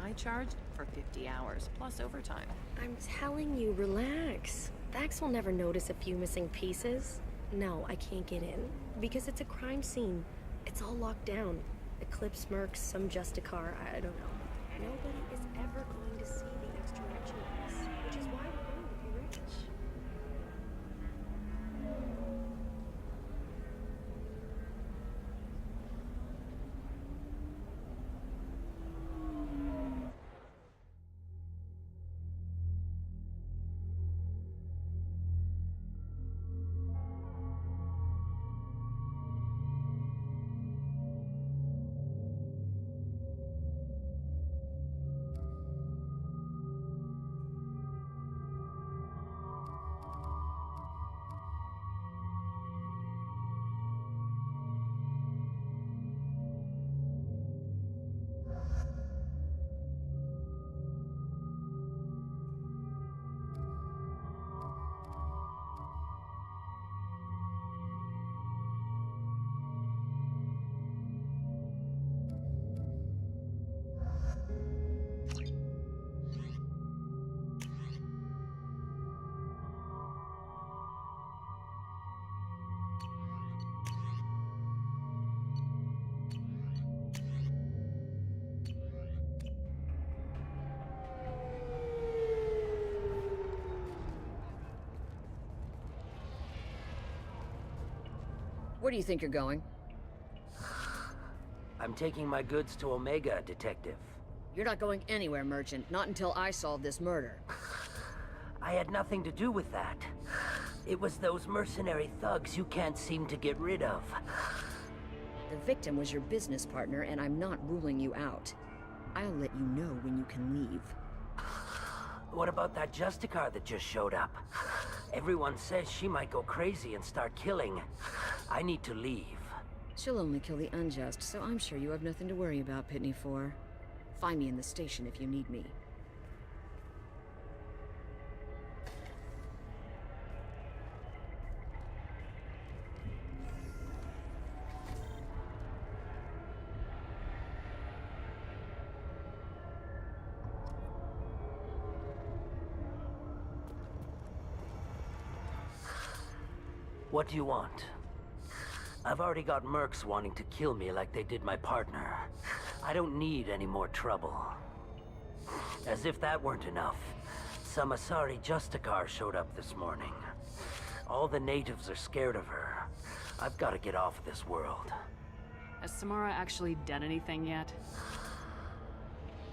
I charged for 50 hours, plus overtime. I'm telling you, relax. Thax will never notice a few missing pieces. No, I can't get in. Because it's a crime scene. It's all locked down. Eclipse mercs, some Justicar, I don't know. Nobody is ever going to see the extra merchandise, which is why we're going to be rich. Where do you think you're going? I'm taking my goods to Omega, Detective. You're not going anywhere, Merchant. Not until I solve this murder. I had nothing to do with that. It was those mercenary thugs you can't seem to get rid of. The victim was your business partner, and I'm not ruling you out. I'll let you know when you can leave. What about that Justicar that just showed up? Everyone says she might go crazy and start killing. I need to leave. She'll only kill the unjust, so I'm sure you have nothing to worry about, Pitney 4. Find me in the station if you need me. What do you want? I've already got mercs wanting to kill me like they did my partner. I don't need any more trouble. As if that weren't enough, some Asari Justicar showed up this morning. All the natives are scared of her. I've got to get off this world. Has Samara actually done anything yet?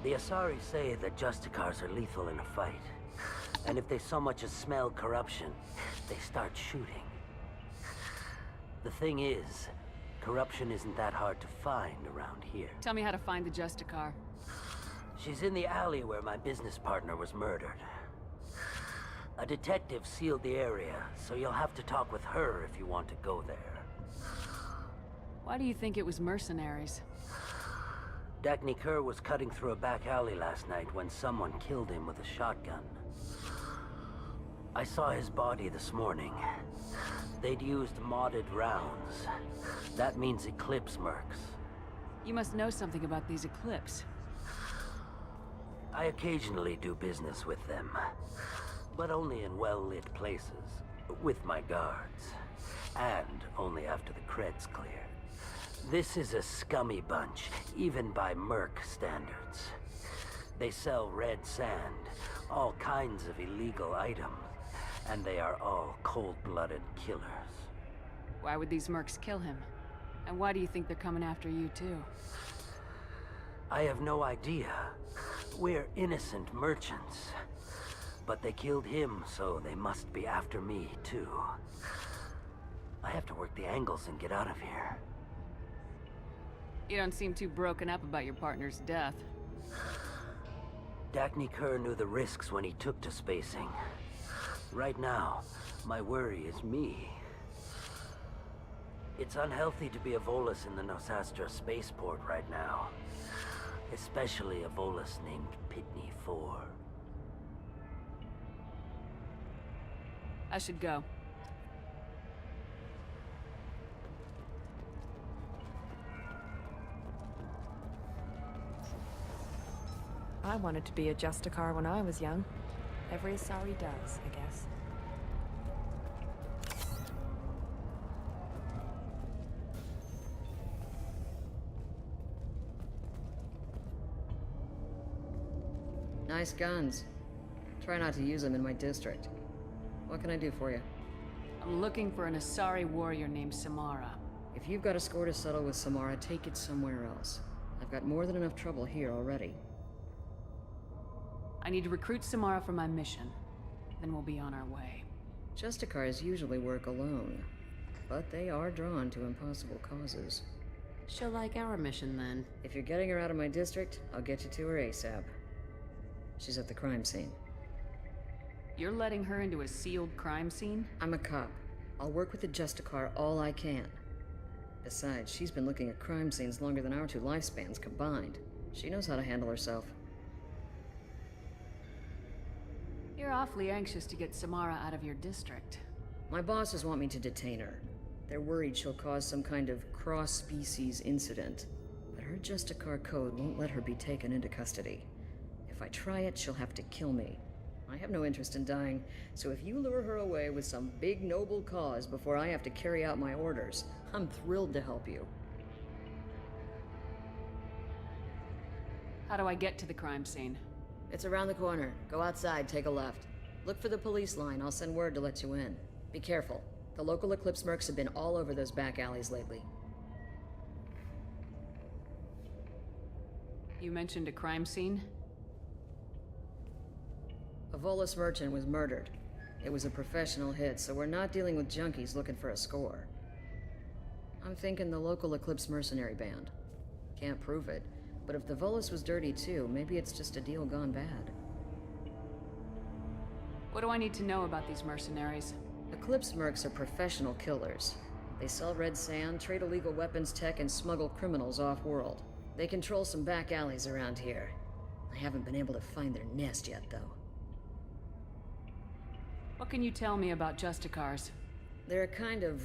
The Asari say that Justicars are lethal in a fight. And if they so much as smell corruption, they start shooting. The thing is, corruption isn't that hard to find around here. Tell me how to find the Justicar. She's in the alley where my business partner was murdered. A detective sealed the area, so you'll have to talk with her if you want to go there. Why do you think it was mercenaries? Dagny Kerr was cutting through a back alley last night when someone killed him with a shotgun. I saw his body this morning. They'd used modded rounds. That means Eclipse mercs. You must know something about these Eclipse. I occasionally do business with them, but only in well-lit places, with my guards, and only after the cred's clear. This is a scummy bunch, even by merc standards. They sell red sand, all kinds of illegal items, and they are all cold-blooded killers. Why would these mercs kill him? And why do you think they're coming after you too? I have no idea. We're innocent merchants. But they killed him, so they must be after me too. I have to work the angles and get out of here. You don't seem too broken up about your partner's death. Dagny Kerr knew the risks when he took to spacing. Right now, my worry is me. It's unhealthy to be a Volus in the Nosastra spaceport right now. Especially a Volus named Pitney 4. I should go. I wanted to be a Justicar when I was young. Every Asari does, I guess. Nice guns. Try not to use them in my district. What can I do for you? I'm looking for an Asari warrior named Samara. If you've got a score to settle with Samara, take it somewhere else. I've got more than enough trouble here already. I need to recruit Samara for my mission. Then we'll be on our way. Justicars usually work alone, but they are drawn to impossible causes. She'll like our mission, then. If you're getting her out of my district, I'll get you to her ASAP. She's at the crime scene. You're letting her into a sealed crime scene? I'm a cop. I'll work with the Justicar all I can. Besides, she's been looking at crime scenes longer than our two lifespans combined. She knows how to handle herself. You're awfully anxious to get Samara out of your district. My bosses want me to detain her. They're worried she'll cause some kind of cross-species incident. But her Justicar code won't let her be taken into custody. If I try it, she'll have to kill me. I have no interest in dying, so if you lure her away with some big noble cause before I have to carry out my orders, I'm thrilled to help you. How do I get to the crime scene? It's around the corner. Go outside, take a left. Look for the police line. I'll send word to let you in. Be careful. The local Eclipse mercs have been all over those back alleys lately. You mentioned a crime scene? A Volus merchant was murdered. It was a professional hit, so we're not dealing with junkies looking for a score. I'm thinking the local Eclipse mercenary band. Can't prove it, but if the Volus was dirty too, maybe it's just a deal gone bad. What do I need to know about these mercenaries? Eclipse mercs are professional killers. They sell red sand, trade illegal weapons tech, and smuggle criminals off-world. They control some back alleys around here. I haven't been able to find their nest yet, though. What can you tell me about Justicars? They're a kind of...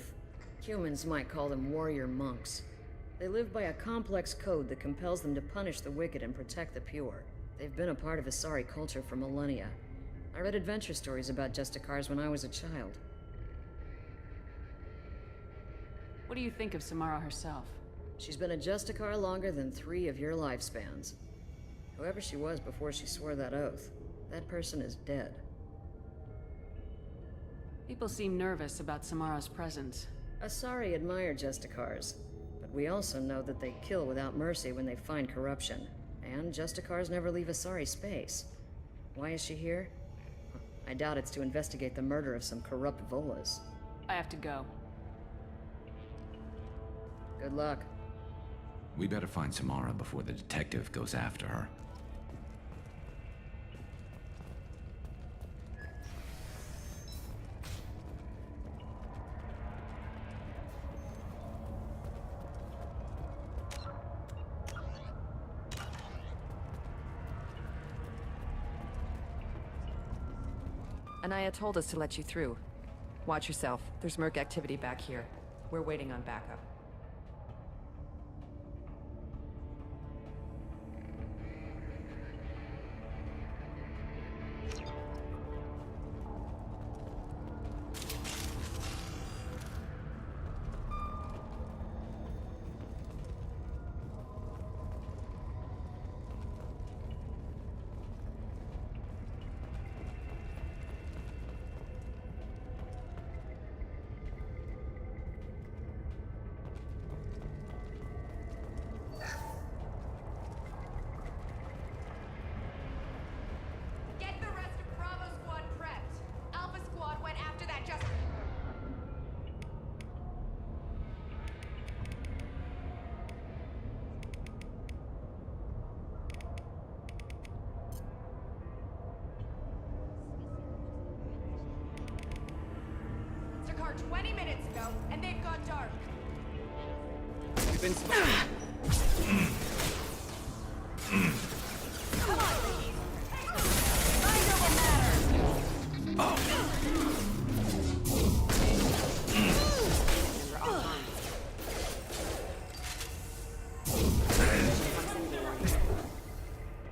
humans might call them warrior monks. They live by a complex code that compels them to punish the wicked and protect the pure. They've been a part of Asari culture for millennia. I read adventure stories about Justicars when I was a child. What do you think of Samara herself? She's been a Justicar longer than 3 of your lifespans. Whoever she was before she swore that oath, that person is dead. People seem nervous about Samara's presence. Asari admire Justicars, but we also know that they kill without mercy when they find corruption. And Justicars never leave Asari space. Why is she here? I doubt it's to investigate the murder of some corrupt Volas. I have to go. Good luck. We better find Samara before the detective goes after her. Anaya told us to let you through. Watch yourself. There's merc activity back here. We're waiting on backup. Car 20 minutes ago, and they've gone dark. You've been spotted. Come on, ladies. Mind over matter.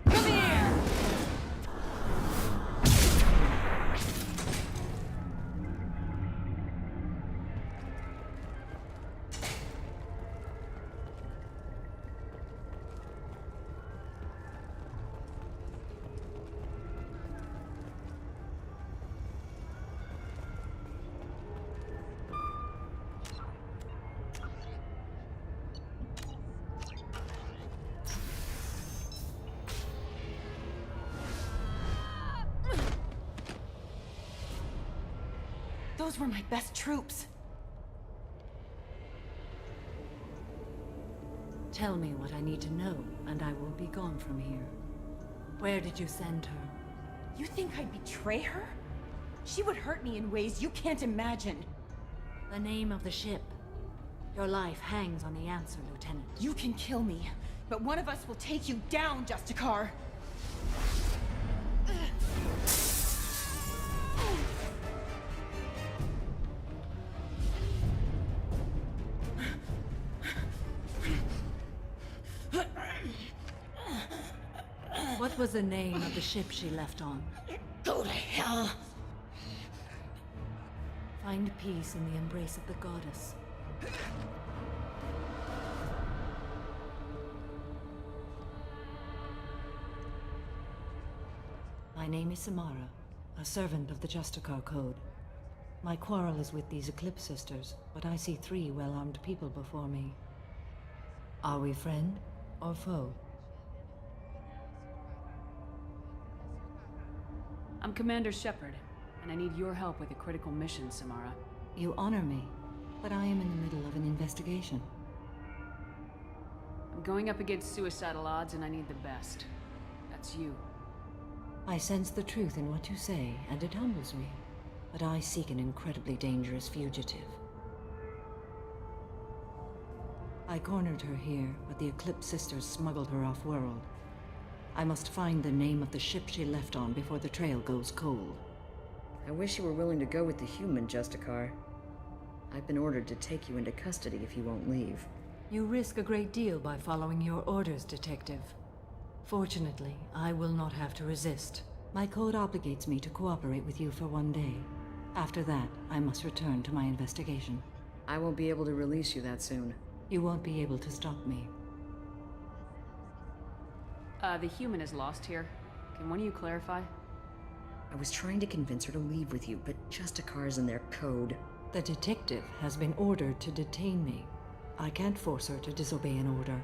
Come here. Those were my best troops. Tell me what I need to know, and I will be gone from here. Where did you send her? You think I'd betray her? She would hurt me in ways you can't imagine. The name of the ship. Your life hangs on the answer, Lieutenant. You can kill me, but one of us will take you down, Justicar. What was the name of the ship she left on? Go to hell. Find peace in the embrace of the goddess. My name is Samara, a servant of the Justicar Code. My quarrel is with these Eclipse Sisters, but I see 3 well-armed people before me. Are we friend or foe? I'm Commander Shepard, and I need your help with a critical mission, Samara. You honor me, but I am in the middle of an investigation. I'm going up against suicidal odds, and I need the best. That's you. I sense the truth in what you say, and it humbles me. But I seek an incredibly dangerous fugitive. I cornered her here, but the Eclipse Sisters smuggled her off-world. I must find the name of the ship she left on before the trail goes cold. I wish you were willing to go with the human, Justicar. I've been ordered to take you into custody if you won't leave. You risk a great deal by following your orders, Detective. Fortunately, I will not have to resist. My code obligates me to cooperate with you for 1 day. After that, I must return to my investigation. I won't be able to release you that soon. You won't be able to stop me. The human is lost here. Can one of you clarify? I was trying to convince her to leave with you, but Justicars and their code. The detective has been ordered to detain me. I can't force her to disobey an order.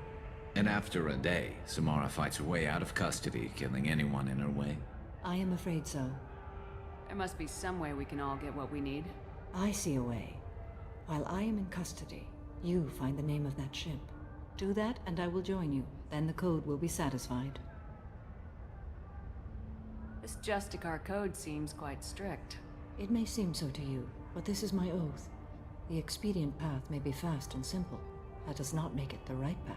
And after a day, Samara fights her way out of custody, killing anyone in her way. I am afraid so. There must be some way we can all get what we need. I see a way. While I am in custody, you find the name of that ship. Do that, and I will join you. Then the code will be satisfied. This Justicar code seems quite strict. It may seem so to you, but this is my oath. The expedient path may be fast and simple. That does not make it the right path.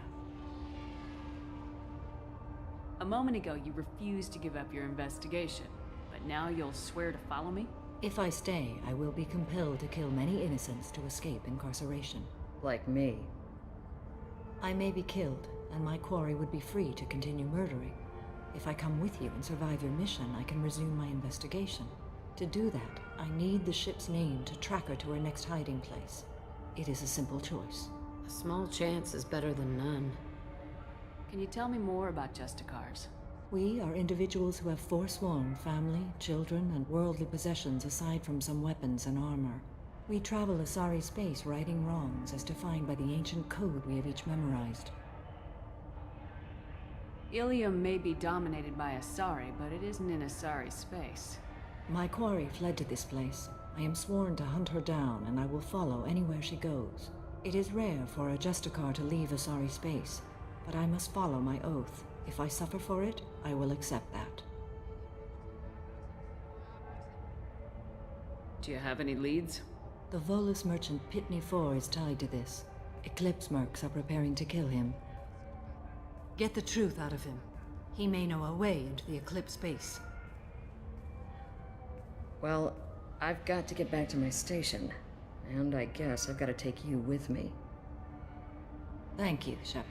A moment ago, you refused to give up your investigation, but now you'll swear to follow me? If I stay, I will be compelled to kill many innocents to escape incarceration. Like me. I may be killed, and my quarry would be free to continue murdering. If I come with you and survive your mission, I can resume my investigation. To do that, I need the ship's name to track her to her next hiding place. It is a simple choice. A small chance is better than none. Can you tell me more about Justicars? We are individuals who have forsworn family, children, and worldly possessions aside from some weapons and armor. We travel Asari space righting wrongs as defined by the ancient code we have each memorized. Ilium may be dominated by Asari, but it isn't in Asari space. My quarry fled to this place. I am sworn to hunt her down, and I will follow anywhere she goes. It is rare for a Justicar to leave Asari space, but I must follow my oath. If I suffer for it, I will accept that. Do you have any leads? The Volus merchant Pitney 4 is tied to this. Eclipse mercs are preparing to kill him. Get the truth out of him. He may know a way into the Eclipse base. Well, I've got to get back to my station. And I guess I've got to take you with me. Thank you, Shepard.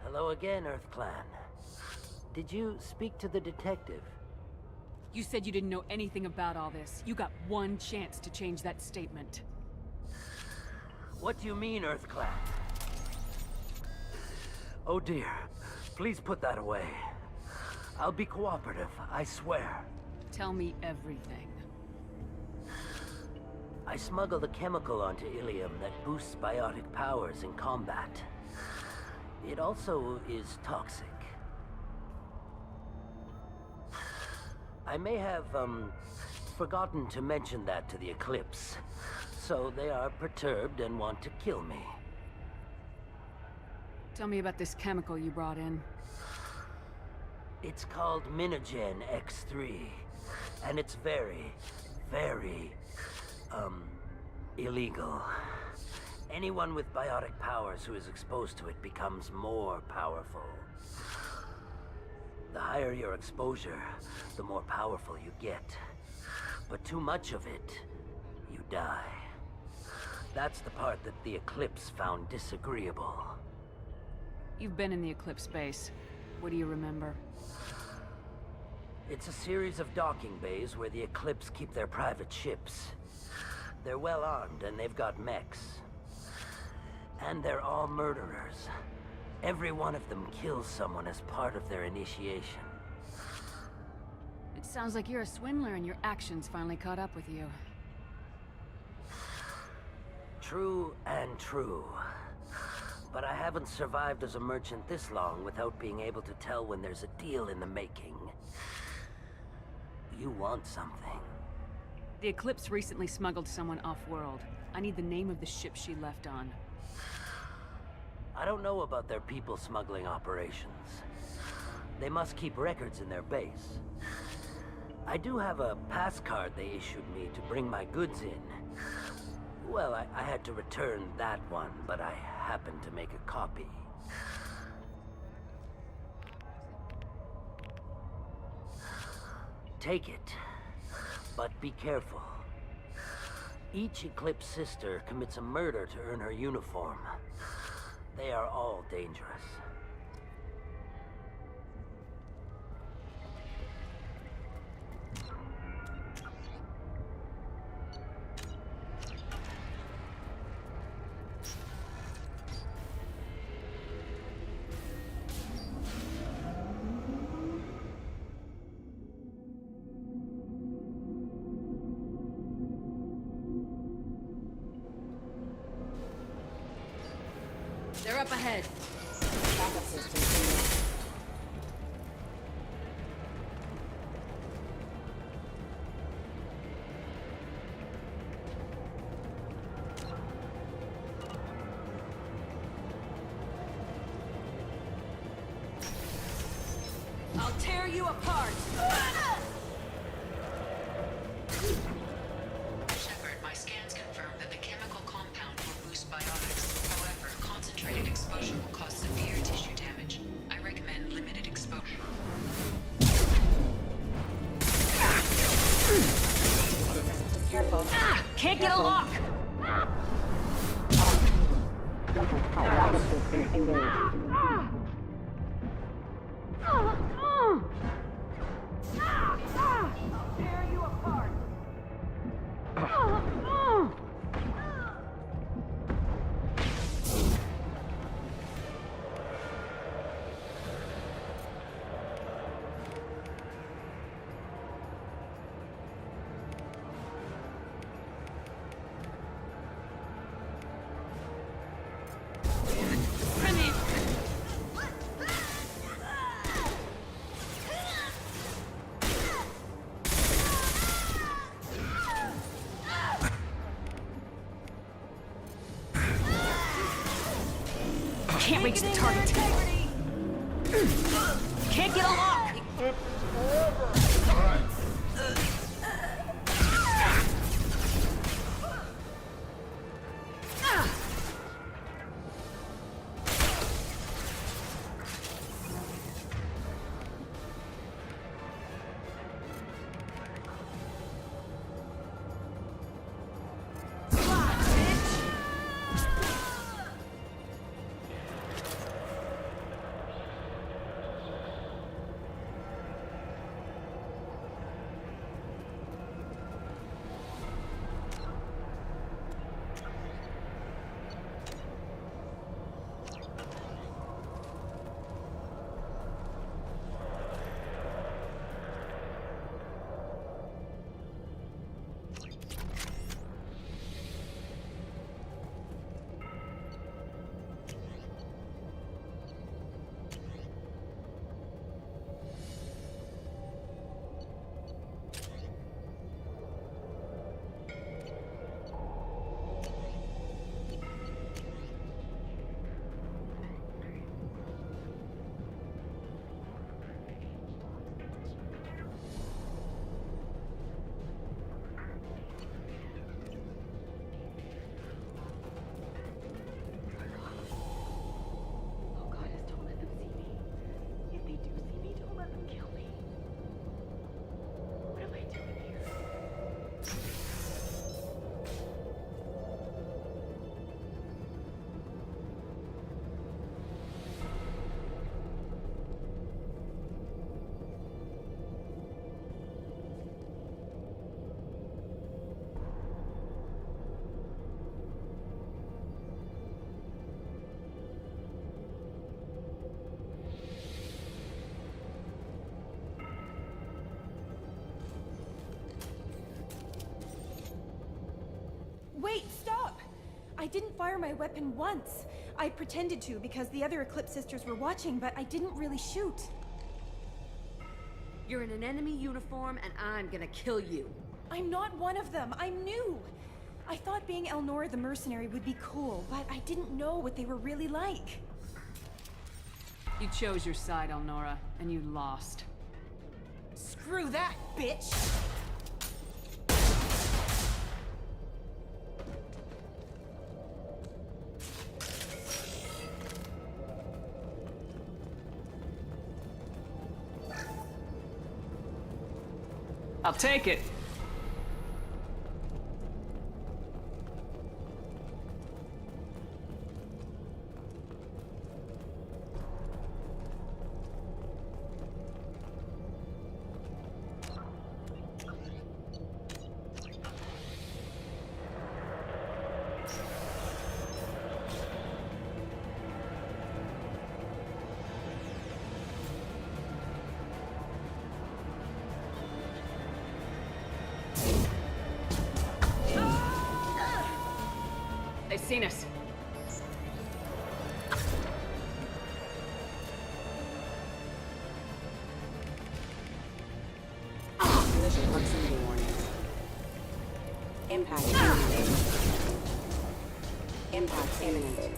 Hello again, Earth Clan. Did you speak to the detective? You said you didn't know anything about all this. You got one chance to change that statement. What do you mean, Earth Clan? Oh dear. Please put that away. I'll be cooperative, I swear. Tell me everything. I smuggled a chemical onto Ilium that boosts biotic powers in combat. It also is toxic. I may have, forgotten to mention that to the Eclipse, so they are perturbed and want to kill me. Tell me about this chemical you brought in. It's called Minogen X3, and it's very, very, illegal. Anyone with biotic powers who is exposed to it becomes more powerful. The higher your exposure, the more powerful you get. But too much of it, you die. That's the part that the Eclipse found disagreeable. You've been in the Eclipse base. What do you remember? It's a series of docking bays where the Eclipse keep their private ships. They're well armed and they've got mechs. And they're all murderers. Every one of them kills someone as part of their initiation. It sounds like you're a swindler and your actions finally caught up with you. True and true. But I haven't survived as a merchant this long without being able to tell when there's a deal in the making. You want something. The Eclipse recently smuggled someone off-world. I need the name of the ship she left on. I don't know about their people smuggling operations. They must keep records in their base. I do have a pass card they issued me to bring my goods in. Well, I had to return that one, but I happened to make a copy. Take it, but be careful. Each Eclipse sister commits a murder to earn her uniform. They are all dangerous. They're up ahead. Backup system. I'll tear you apart! Shepard, my scans confirm that the chemical compound will boost biotics. However, concentrated exposure will cause severe tissue damage. I recommend limited exposure. Careful. Can't get a lock! Backup system engaged. Can't reach the target. Can't get a lock! I didn't fire my weapon once. I pretended to because the other Eclipse sisters were watching, but I didn't really shoot. You're in an enemy uniform, and I'm gonna kill you. I'm not one of them. I'm new. I thought being Elnora the mercenary would be cool, but I didn't know what they were really like. You chose your side, Elnora, and you lost. Screw that, bitch! I'll take it. They've seen us. Collision proximity warning. Impact imminent. Impact imminent.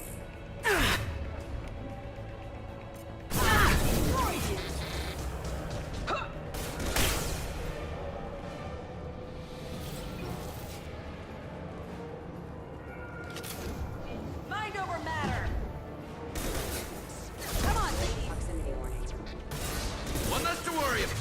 Mind over matter! Come on, lady. Proximity warning. One less to worry about.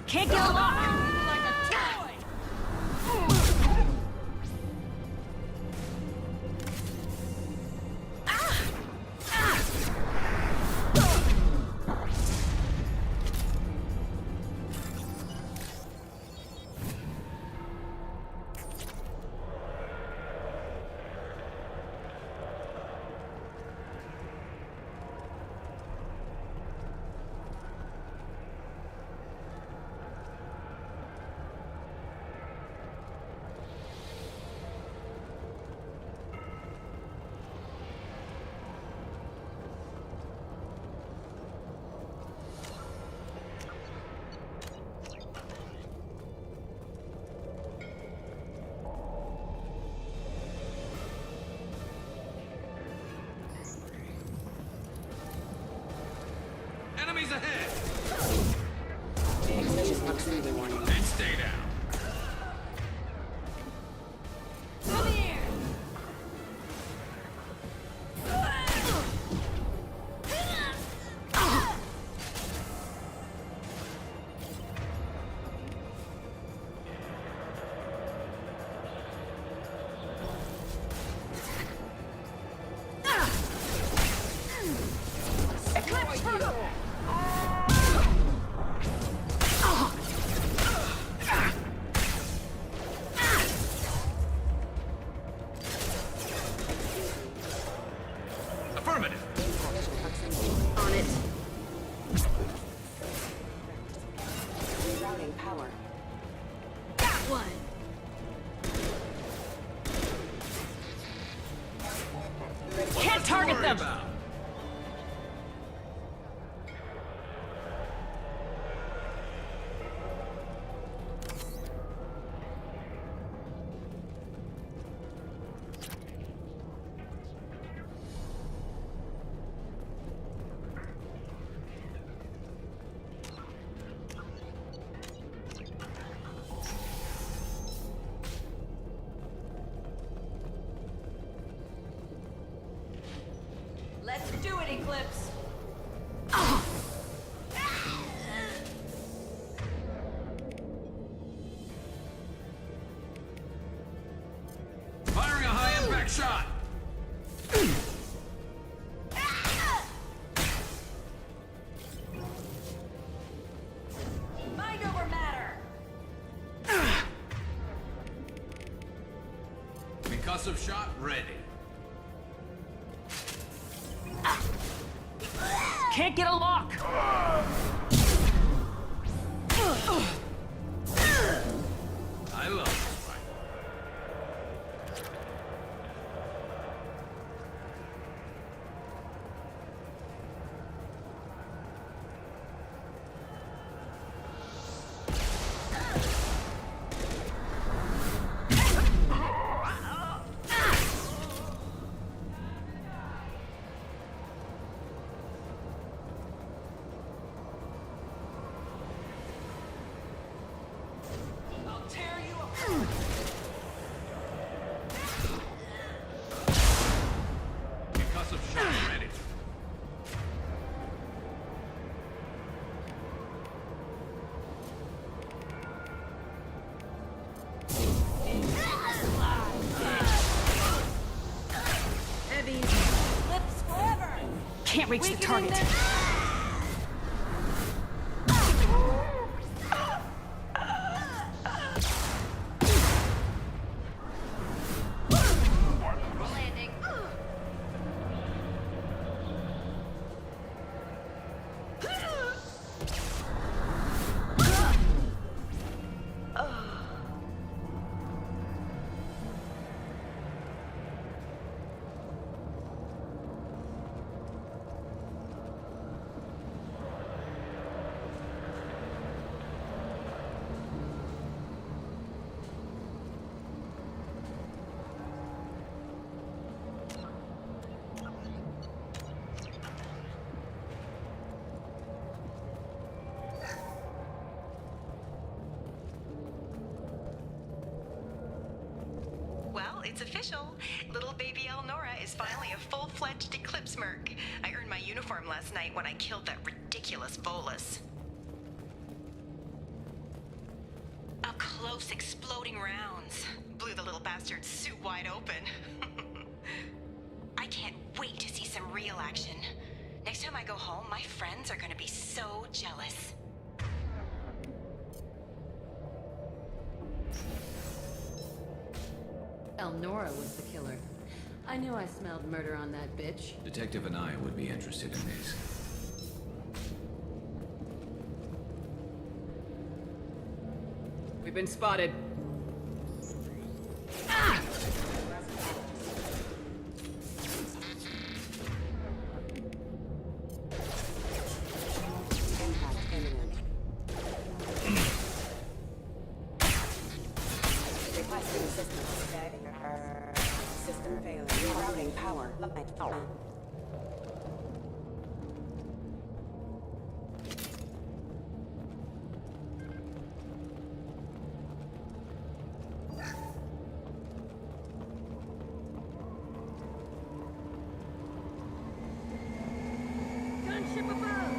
Can't get along like a toy! Enemies ahead! Collision proximity warning. And stay down. Come here! Eclipse turtle! Affirmative. On it. Rerouting power. Got one! Can't target them! About. Let's do it, Eclipse! shot! Mind over matter! Concussive shot ready. Can't get a lock! I love this fight. Concussive shot ready. Heavy. Lips forever! Can't reach the target. Landing. Well, it's official. Little baby Elnora is finally a full-fledged Eclipse Merc. I earned my uniform last night when I killed that ridiculous Volus. Up close, exploding rounds. Blew the little bastard's suit wide open. I can't wait to see some real action. Next time I go home, my friends are gonna be so jealous. Elnora was the killer. I knew I smelled murder on that bitch. Detective and I would be interested in this. We've been spotted. Impact imminent. Requesting assistance. System failing. Rerouting power. Gunship above!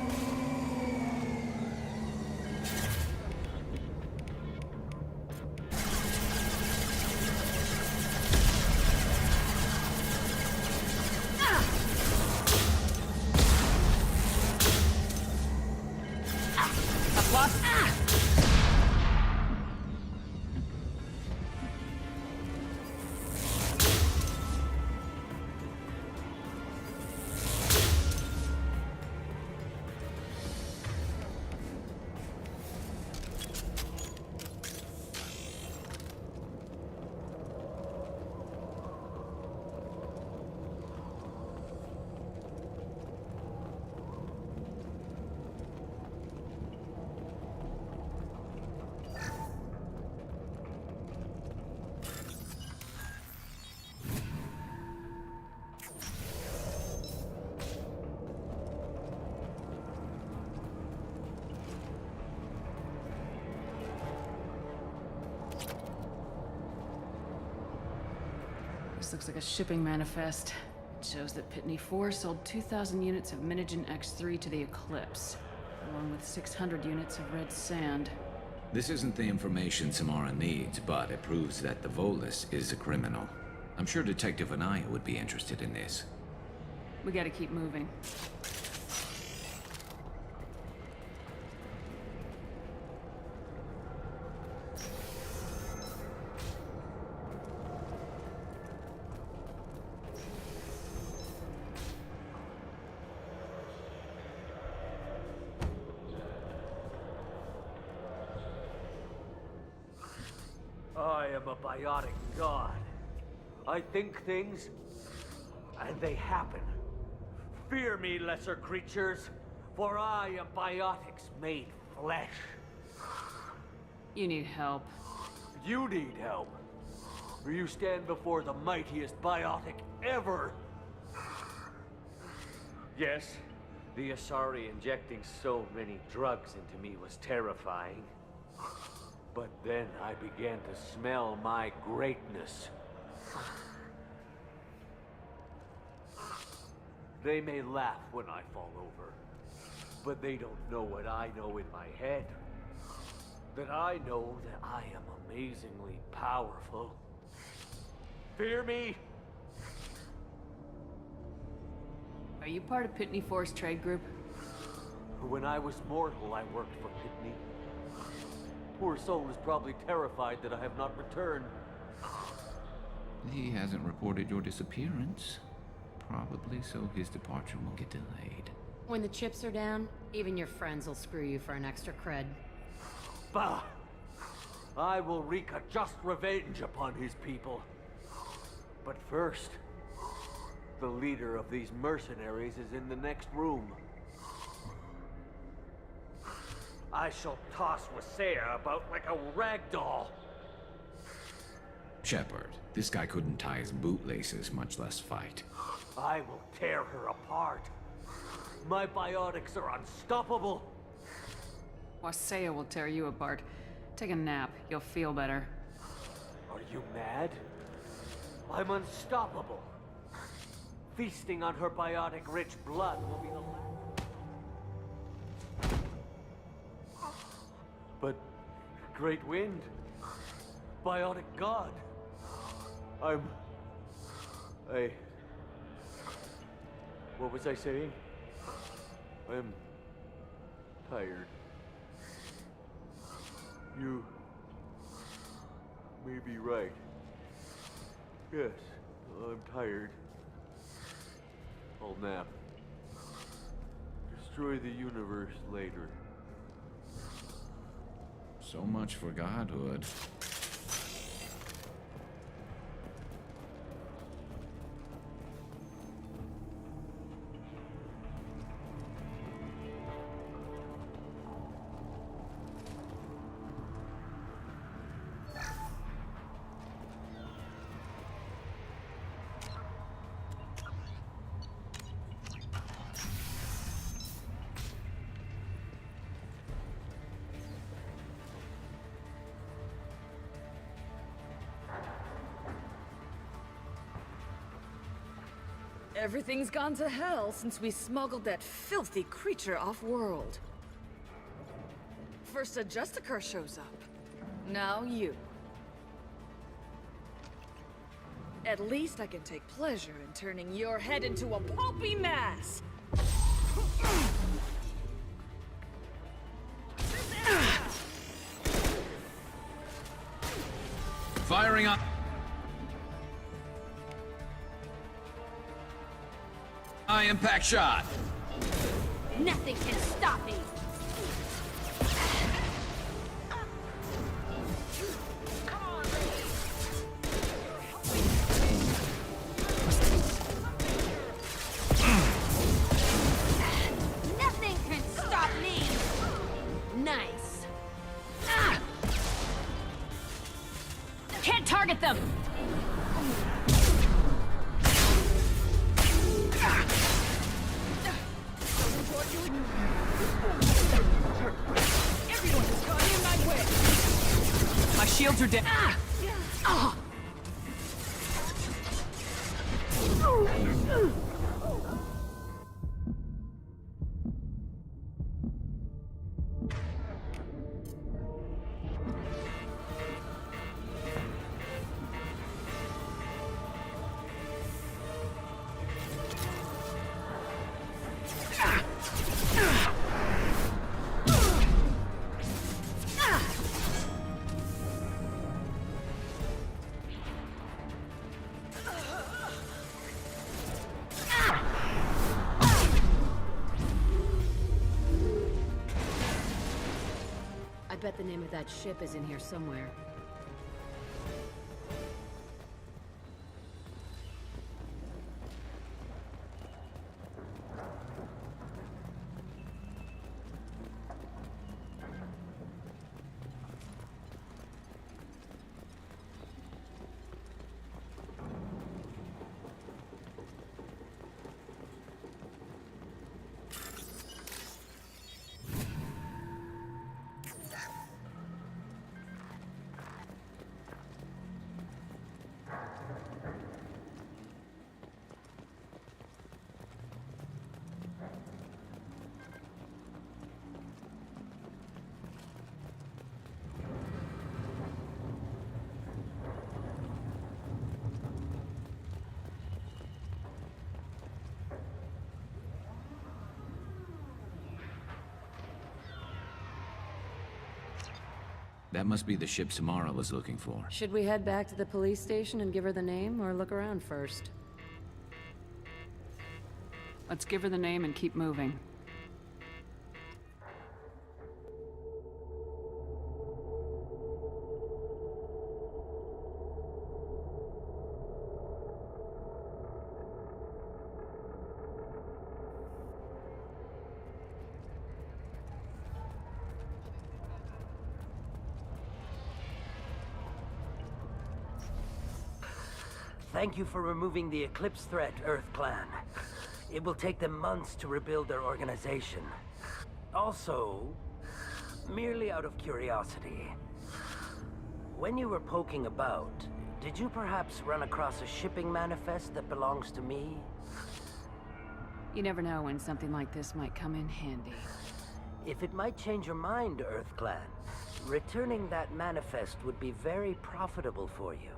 This looks like a shipping manifest. It shows that Pitney 4 sold 2,000 units of Minigen X3 to the Eclipse, along with 600 units of red sand. This isn't the information Samara needs, but it proves that the Volus is a criminal. I'm sure Detective Anaya would be interested in this. We gotta keep moving. I am a biotic god. I think things, and they happen. Fear me, lesser creatures, for I am biotics made flesh. You need help. You need help. For you stand before the mightiest biotic ever. Yes, the Asari injecting so many drugs into me was terrifying. But then I began to smell my greatness. They may laugh when I fall over, but they don't know what I know in my head. That I know that I am amazingly powerful. Fear me? Are you part of Pitney Force Trade Group? When I was mortal, I worked for Pitney. Poor soul is probably terrified that I have not returned. He hasn't reported your disappearance. Probably so his departure won't get delayed. When the chips are down, even your friends will screw you for an extra cred. Bah! I will wreak a just revenge upon his people. But first, the leader of these mercenaries is in the next room. I shall toss Wasea about like a rag doll. Shepard, this guy couldn't tie his bootlaces, much less fight. I will tear her apart. My biotics are unstoppable. Wasea will tear you apart. Take a nap. You'll feel better. Are you mad? I'm unstoppable. Feasting on her biotic-rich blood will be the last. But Great Wind, biotic god. What was I saying? I'm tired. You may be right. Yes, I'm tired. I'll nap. Destroy the universe later. So much for godhood. Everything's gone to hell since we smuggled that filthy creature off-world. First a Justicar shows up. Now you. At least I can take pleasure in turning your head into a pulpy mass! Firing up! High impact shot! Nothing can stop me! Nothing can stop me! Nice. Can't target them! Everyone is caught in my way! My shields are down. bet the name of that ship is in here somewhere. That must be the ship Samara was looking for. Should we head back to the police station and give her the name, or look around first? Let's give her the name and keep moving. Thank you for removing the Eclipse threat, Earth Clan. It will take them months to rebuild their organization. Also, merely out of curiosity, when you were poking about, did you perhaps run across a shipping manifest that belongs to me? You never know when something like this might come in handy. If it might change your mind, Earth Clan, returning that manifest would be very profitable for you.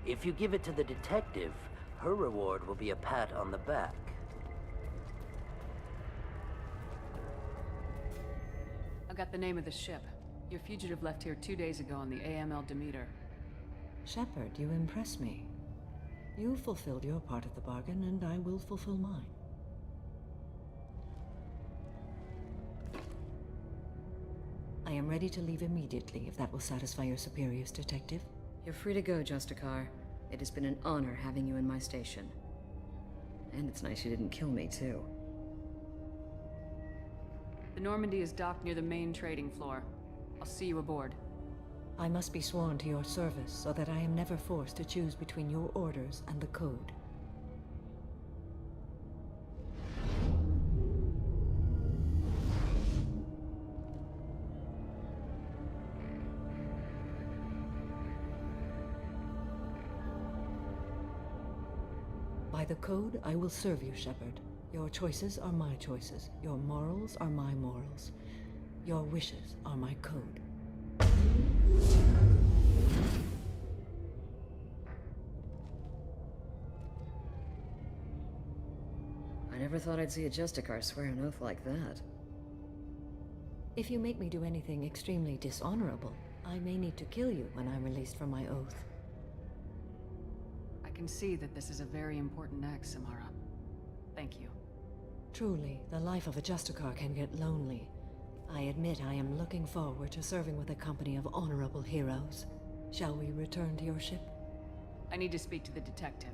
If you give it to the detective, her reward will be a pat on the back. I got the name of the ship. Your fugitive left here 2 days ago on the AML Demeter. Shepard, you impress me. You fulfilled your part of the bargain, and I will fulfill mine. I am ready to leave immediately, if that will satisfy your superiors, Detective. You're free to go, Justicar. It has been an honor having you in my station. And it's nice you didn't kill me, too. The Normandy is docked near the main trading floor. I'll see you aboard. I must be sworn to your service so that I am never forced to choose between your orders and the Code. By the Code, I will serve you, Shepard. Your choices are my choices. Your morals are my morals. Your wishes are my code. I never thought I'd see a Justicar swear an oath like that. If you make me do anything extremely dishonorable, I may need to kill you when I'm released from my oath. I can see that this is a very important act, Samara. Thank you. Truly, the life of a Justicar can get lonely. I admit I am looking forward to serving with a company of honorable heroes. Shall we return to your ship? I need to speak to the detective.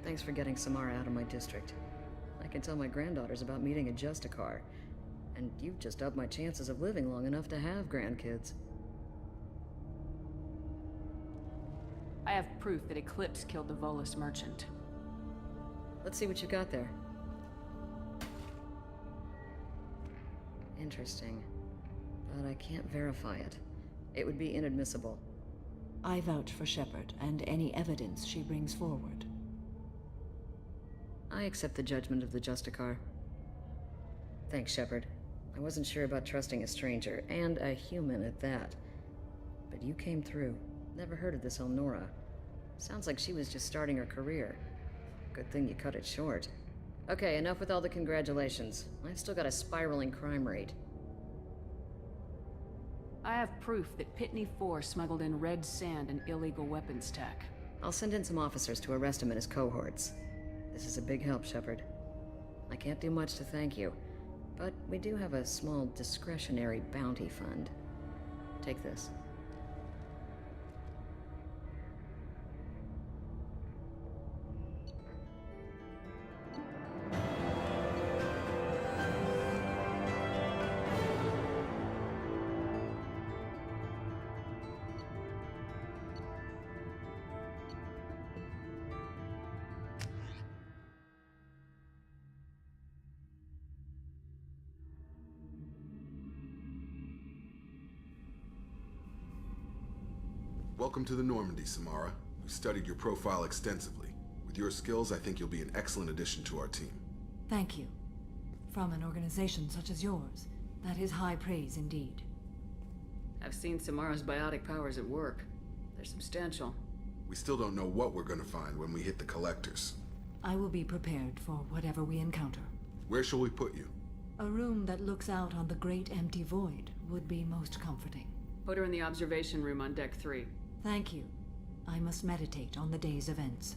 Thanks for getting Samara out of my district. I can tell my granddaughters about meeting a Justicar. And you've just upped my chances of living long enough to have grandkids. I have proof that Eclipse killed the Volus merchant. Let's see what you got there. Interesting. But I can't verify it. It would be inadmissible. I vouch for Shepard and any evidence she brings forward. I accept the judgment of the Justicar. Thanks, Shepard. I wasn't sure about trusting a stranger, and a human at that. But you came through. Never heard of this Elnora. Sounds like she was just starting her career. Good thing you cut it short. Okay, enough with all the congratulations. I've still got a spiraling crime rate. I have proof that Pitney 4 smuggled in red sand and illegal weapons tech. I'll send in some officers to arrest him and his cohorts. This is a big help, Shepard. I can't do much to thank you, But we do have a small discretionary bounty fund. Take this. Welcome to the Normandy, Samara. We studied your profile extensively. With your skills, I think you'll be an excellent addition to our team. Thank you. From an organization such as yours, that is high praise indeed. I've seen Samara's biotic powers at work. They're substantial. We still don't know what we're gonna find when we hit the collectors. I will be prepared for whatever we encounter. Where shall we put you? A room that looks out on the great empty void would be most comforting. Put her in the observation room on deck 3. Thank you. I must meditate on the day's events.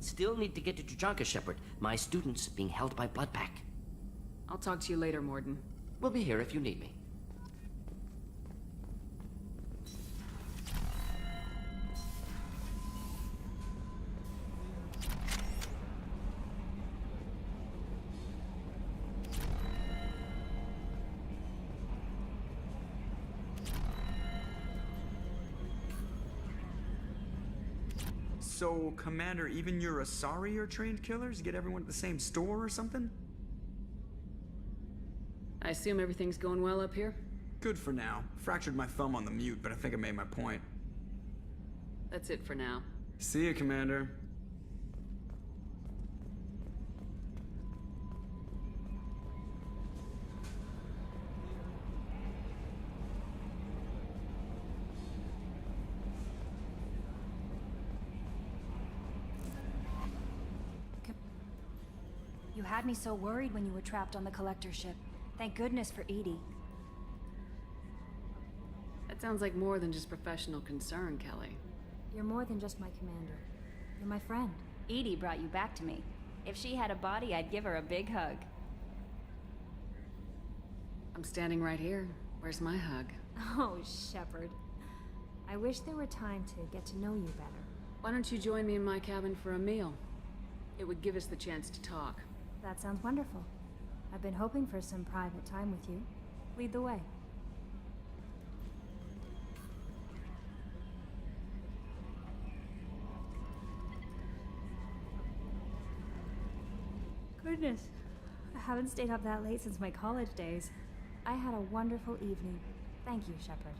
Still need to get to Tuchanka, Shepard. My student's being held by Bloodpack. I'll talk to you later, Morden. We'll be here if you need me. So, Commander, even your Asari are trained killers? Get everyone at the same store or something? I assume everything's going well up here? Good for now. Fractured my thumb on the mute, but I think I made my point. That's it for now. See ya, Commander. You had me so worried when you were trapped on the collector ship. Thank goodness for Edie. That sounds like more than just professional concern, Kelly. You're more than just my commander. You're my friend. Edie brought you back to me. If she had a body, I'd give her a big hug. I'm standing right here. Where's my hug? Oh, Shepard. I wish there were time to get to know you better. Why don't you join me in my cabin for a meal? It would give us the chance to talk. That sounds wonderful. I've been hoping for some private time with you. Lead the way. Goodness, I haven't stayed up that late since my college days. I had a wonderful evening. Thank you, Shepard.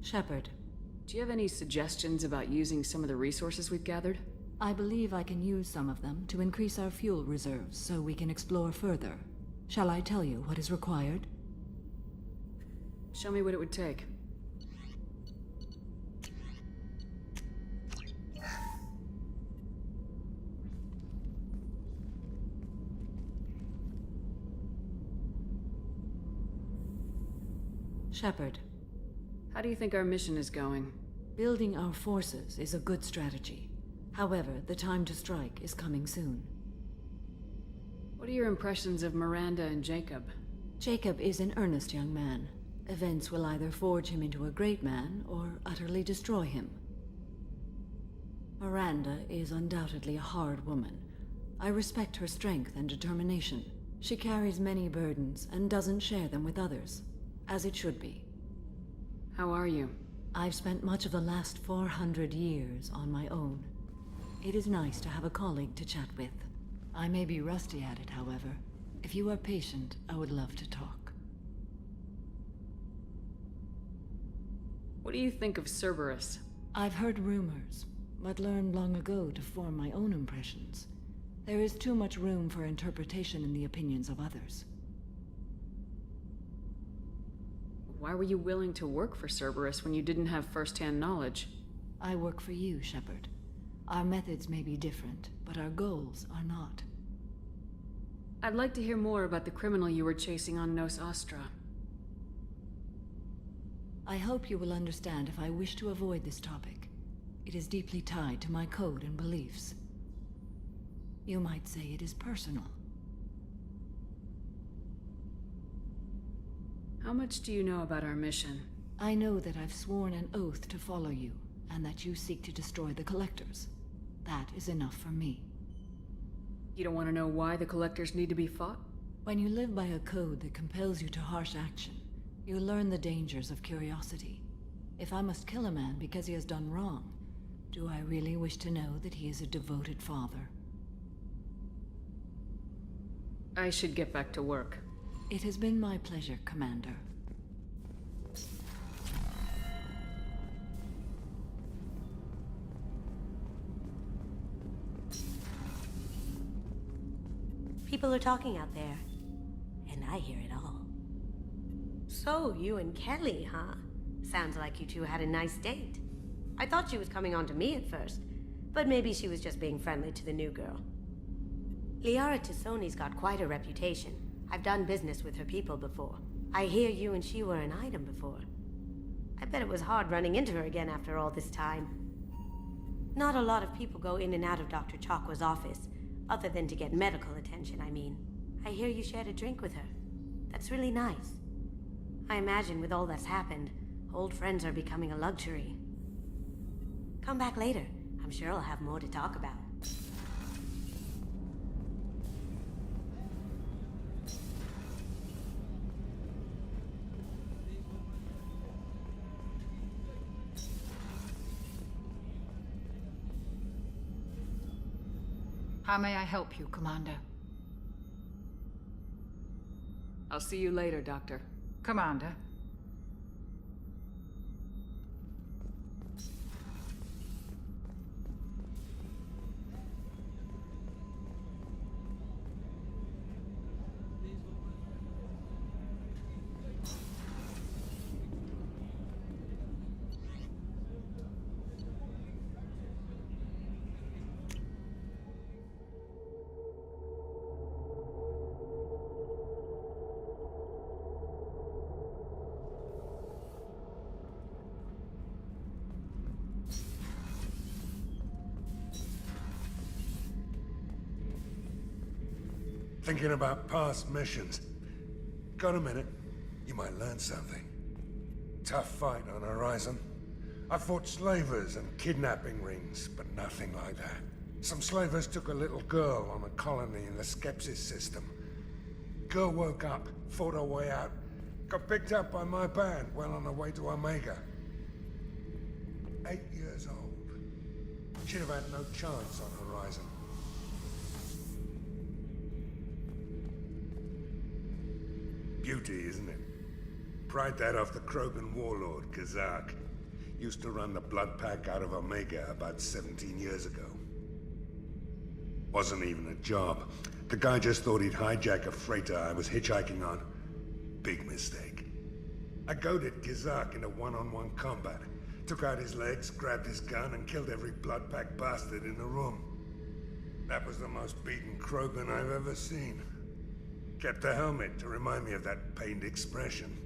Shepard. Do you have any suggestions about using some of the resources we've gathered? I believe I can use some of them to increase our fuel reserves so we can explore further. Shall I tell you what is required? Show me what it would take. Shepard. How do you think our mission is going? Building our forces is a good strategy. However, the time to strike is coming soon. What are your impressions of Miranda and Jacob? Jacob is an earnest young man. Events will either forge him into a great man or utterly destroy him. Miranda is undoubtedly a hard woman. I respect her strength and determination. She carries many burdens and doesn't share them with others, as it should be. How are you? I've spent much of the last 400 years on my own. It is nice to have a colleague to chat with. I may be rusty at it, however. If you are patient, I would love to talk. What do you think of Cerberus? I've heard rumors, but learned long ago to form my own impressions. There is too much room for interpretation in the opinions of others. Why were you willing to work for Cerberus when you didn't have first-hand knowledge? I work for you, Shepard. Our methods may be different, but our goals are not. I'd like to hear more about the criminal you were chasing on Nos Astra. I hope you will understand if I wish to avoid this topic. It is deeply tied to my code and beliefs. You might say it is personal. How much do you know about our mission? I know that I've sworn an oath to follow you, and that you seek to destroy the Collectors. That is enough for me. You don't want to know why the Collectors need to be fought? When you live by a code that compels you to harsh action, you learn the dangers of curiosity. If I must kill a man because he has done wrong, do I really wish to know that he is a devoted father? I should get back to work. It has been my pleasure, Commander. People are talking out there, and I hear it all. So, you and Kelly, huh? Sounds like you two had a nice date. I thought she was coming on to me at first, but maybe she was just being friendly to the new girl. Liara Tassoni's got quite a reputation. I've done business with her people before. I hear you and she were an item before. I bet it was hard running into her again after all this time. Not a lot of people go in and out of Dr. Chakwa's office, other than to get medical attention, I mean. I hear you shared a drink with her. That's really nice. I imagine with all that's happened, old friends are becoming a luxury. Come back later. I'm sure I'll have more to talk about. How may I help you, Commander? I'll see you later, Doctor. Commander. Thinking about past missions. Got a minute? You might learn something. Tough fight on Horizon. I fought slavers and kidnapping rings, but nothing like that. Some slavers took a little girl on a colony in the Skepsis system. Girl woke up, fought her way out, got picked up by my band well on her way to Omega. 8 years old. She'd have had no chance on Horizon. Beauty, isn't it? Pried that off the Krogan warlord, Kazak. Used to run the blood pack out of Omega about 17 years ago. Wasn't even a job. The guy just thought he'd hijack a freighter I was hitchhiking on. Big mistake. I goaded Gizak into one-on-one combat. Took out his legs, grabbed his gun, and killed every blood pack bastard in the room. That was the most beaten Krogan I've ever seen. Kept a helmet to remind me of that pained expression.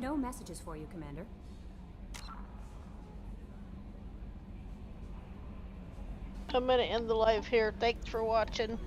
No messages for you, Commander. I'm gonna end the live here. Thanks for watching.